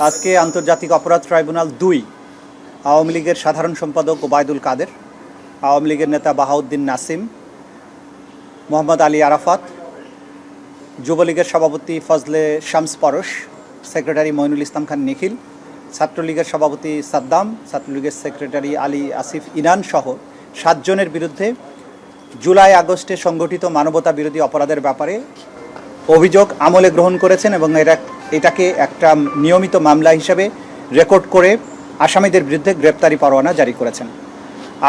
আজকে আন্তর্জাতিক অপরাধ ট্রাইব্যুনাল ২ আওয়ামী লীগের সাধারণ সম্পাদক ওবায়দুল কাদের, আওয়ামী লীগের নেতা বাহাউদ্দিন নাসিম, মোহাম্মদ আলী আরাফাত, যুবলীগের সভাপতি ফজলে শামস পরশ, সেক্রেটারি মইনুল ইসলাম খান নিখিল, ছাত্রলীগের সভাপতি সাদ্দাম, ছাত্রলীগের সেক্রেটারি আলী আসিফ ইনান সহ ৭ জনের বিরুদ্ধে জুলাই আগস্টে সংগঠিত মানবতা বিরোধী অপরাধের ব্যাপারে অভিযোগ আমলে গ্রহণ করেছেন এবং এটাকে একটা নিয়মিত মামলা হিসেবে রেকর্ড করে আসামিদের বিরুদ্ধে গ্রেপ্তারি পরোয়ানা জারি করেছেন।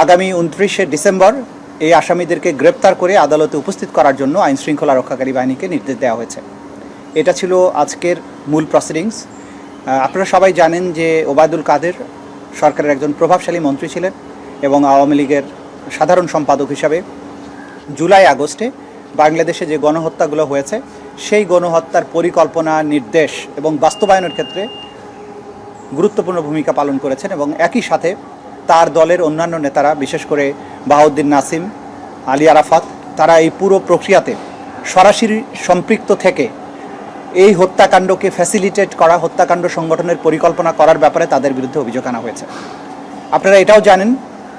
আগামী ২৯শে ডিসেম্বর এই আসামিদেরকে গ্রেপ্তার করে আদালতে উপস্থিত করার জন্য আইনশৃঙ্খলা রক্ষাকারী বাহিনীকে নির্দেশ দেওয়া হয়েছে। এটা ছিল আজকের মূল প্রসিডিংস। আপনারা সবাই জানেন যে ওবায়দুল কাদের সরকারের একজন প্রভাবশালী মন্ত্রী ছিলেন এবং আওয়ামী লীগের সাধারণ সম্পাদক হিসাবে জুলাই আগস্টে বাংলাদেশে যে গণহত্যাগুলো হয়েছে সেই গণহত্যার পরিকল্পনা, নির্দেশ এবং বাস্তবায়নের ক্ষেত্রে গুরুত্বপূর্ণ ভূমিকা পালন করেছেন এবং একই সাথে তার দলের অন্যান্য নেতারা, বিশেষ করে বাহাউদ্দিন নাসিম, আলী আরাফাত, তারা এই পুরো প্রক্রিয়াতে সরাসরি সম্পৃক্ত থেকে এই হত্যাকাণ্ডকে ফ্যাসিলিটেট করা, হত্যাকাণ্ড সংগঠনের পরিকল্পনা করার ব্যাপারে তাদের বিরুদ্ধে অভিযোগ আনা হয়েছে। আপনারা এটাও জানেন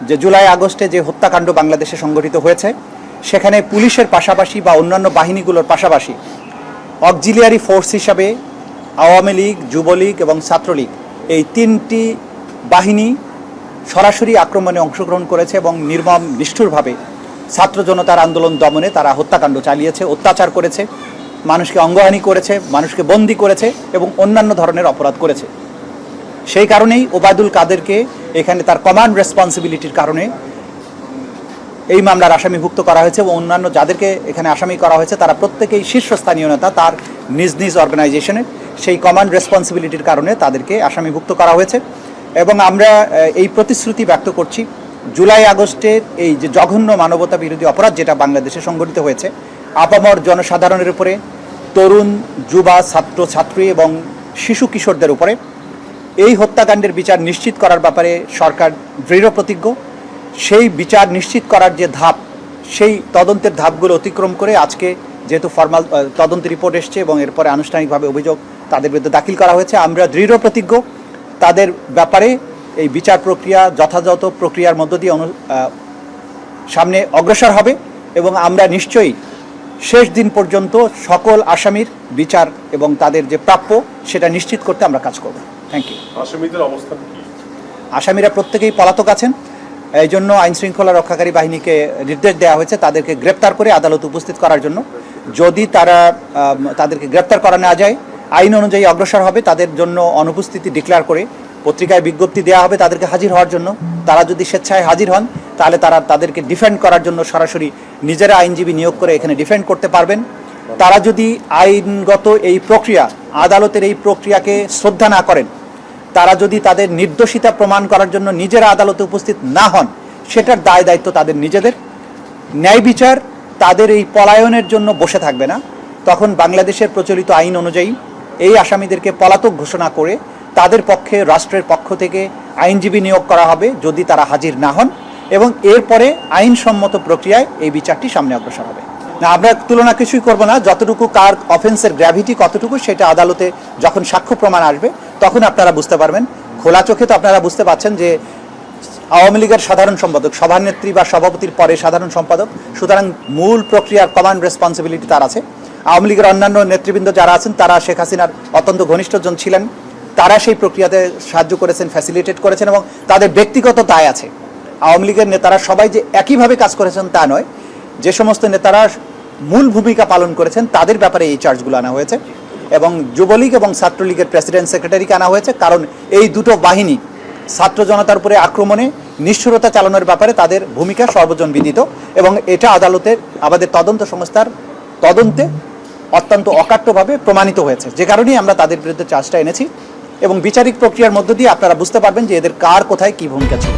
যে জুলাই আগস্টে যে হত্যাকাণ্ড বাংলাদেশে সংগঠিত হয়েছে সেখানে পুলিশের পাশাপাশি বা অন্যান্য বাহিনীগুলোর পাশাপাশি অক্সিলিয়ারি ফোর্স হিসাবে আওয়ামী লীগ, যুবলীগ এবং ছাত্রলীগ এই ৩টি বাহিনী সরাসরি আক্রমণে অংশগ্রহণ করেছে এবং নির্মম নিষ্ঠুরভাবে ছাত্র জনতার আন্দোলন দমনে তারা হত্যাকাণ্ড চালিয়েছে, অত্যাচার করেছে, মানুষকে অঙ্গহানি করেছে, মানুষকে বন্দী করেছে এবং অন্যান্য ধরনের অপরাধ করেছে। সেই কারণেই ওবায়দুল কাদেরকে এখানে তার কমান্ড রেসপন্সিবিলিটির কারণে এই মামলার আসামিভুক্ত করা হয়েছে এবং অন্যান্য যাদেরকে এখানে আসামি করা হয়েছে তারা প্রত্যেকেই শীর্ষস্থানীয় নেতা, তার নিজ নিজ অর্গানাইজেশনের। সেই কমান্ড রেসপন্সিবিলিটির কারণে তাদেরকে আসামিভুক্ত করা হয়েছে এবং আমরা এই প্রতিশ্রুতি ব্যক্ত করছি জুলাই আগস্টের এই যে জঘন্য মানবতা বিরোধী অপরাধ যেটা বাংলাদেশে সংঘটিত হয়েছে আপামর জনসাধারণের উপরে, তরুণ, যুবা, ছাত্র ছাত্রী এবং শিশু কিশোরদের উপরে এই হত্যাকাণ্ডের বিচার নিশ্চিত করার ব্যাপারে সরকার দৃঢ় প্রতিজ্ঞ। সেই বিচার নিশ্চিত করার যে ধাপ, সেই তদন্তের ধাপগুলো অতিক্রম করে আজকে যেহেতু ফর্মাল তদন্ত রিপোর্ট এসছে এবং এরপরে আনুষ্ঠানিকভাবে অভিযোগ তাদের বিরুদ্ধে দাখিল করা হয়েছে, আমরা দৃঢ় প্রতিজ্ঞ তাদের ব্যাপারে এই বিচার প্রক্রিয়া যথাযথ প্রক্রিয়ার মধ্য দিয়ে সামনে অগ্রসর হবে এবং আমরা নিশ্চয়ই শেষ দিন পর্যন্ত সকল আসামির বিচার এবং তাদের যে প্রাপ্য সেটা নিশ্চিত করতে আমরা কাজ করব। Thank you. আসামিদের অবস্থা কি? আসামিরা প্রত্যেকেই পলাতক আছেন, এই জন্য আইনশৃঙ্খলা রক্ষাকারী বাহিনীকে নির্দেশ দেওয়া হয়েছে তাদেরকে গ্রেপ্তার করে আদালতে উপস্থিত করার জন্য। যদি তাদেরকে গ্রেপ্তার করা না যায় আইন অনুযায়ী অগ্রসর হবে, তাদের জন্য অনুপস্থিতি ডিক্লেয়ার করে পত্রিকায় বিজ্ঞপ্তি দেওয়া হবে তাদেরকে হাজির হওয়ার জন্য। তারা যদি স্বেচ্ছায় হাজির হন তাহলে তাদেরকে ডিফেন্ড করার জন্য সরাসরি নিজেরা আইনজীবী নিয়োগ করে এখানে ডিফেন্ড করতে পারবেন। তারা যদি আইনগত এই প্রক্রিয়া, আদালতের এই প্রক্রিয়াকে শ্রদ্ধা না করেন, তারা যদি তাদের নির্দোষিতা প্রমাণ করার জন্য নিজেরা আদালতে উপস্থিত না হন, সেটার দায় দায়িত্ব তাদের নিজেদের। ন্যায় বিচার তাদের এই পলায়নের জন্য বসে থাকবে না। তখন বাংলাদেশের প্রচলিত আইন অনুযায়ী এই আসামিদেরকে পলাতক ঘোষণা করে তাদের পক্ষে রাষ্ট্রের পক্ষ থেকে আইনজীবী নিয়োগ করা হবে যদি তারা হাজির না হন এবং এরপরে আইনসম্মত প্রক্রিয়ায় এই বিচারটি সামনে অগ্রসর হবে। না, আমরা তুলনা কিছুই করব না। যতটুকু কার অফেন্সের গ্র্যাভিটি কতটুকু সেটা আদালতে যখন সাক্ষ্য প্রমাণ আসবে তখন আপনারা বুঝতে পারবেন। খোলা চোখে তো আপনারা বুঝতে পারছেন যে আওয়ামী লীগের সাধারণ সম্পাদক, সভানেত্রী বা সভাপতির পরে সাধারণ সম্পাদক, সুতরাং মূল প্রক্রিয়ার কমান্ড রেসপন্সিবিলিটি তার আছে। আওয়ামী লীগের অন্যান্য নেতৃবৃন্দ যারা আছেন তারা শেখ হাসিনার অত্যন্ত ঘনিষ্ঠজন ছিলেন, তারা সেই প্রক্রিয়াতে সাহায্য করেছেন, ফ্যাসিলিটেট করেছেন এবং তাদের ব্যক্তিগত দায় আছে। আওয়ামী লীগের নেতারা সবাই যে একইভাবে কাজ করেছেন তা নয়। যে সমস্ত নেতারা মূল ভূমিকা পালন করেছেন তাদের ব্যাপারে এই চার্জগুলো আনা হয়েছে এবং যুবলীগ এবং ছাত্রলীগের প্রেসিডেন্ট সেক্রেটারিকে আনা হয়েছে, কারণ এই দুটো বাহিনী ছাত্র জনতার উপরে আক্রমণে নিষ্ঠুরতা চালানোর ব্যাপারে তাদের ভূমিকা সর্বজন বিদিত এবং এটা আদালতের আমাদের তদন্ত সংস্থার তদন্তে অত্যন্ত অকাট্যভাবে প্রমাণিত হয়েছে, যে কারণেই আমরা তাদের বিরুদ্ধে চার্জটা এনেছি এবং বিচারিক প্রক্রিয়ার মধ্য দিয়ে আপনারা বুঝতে পারবেন যে এদের কার কোথায় কী ভূমিকা ছিল।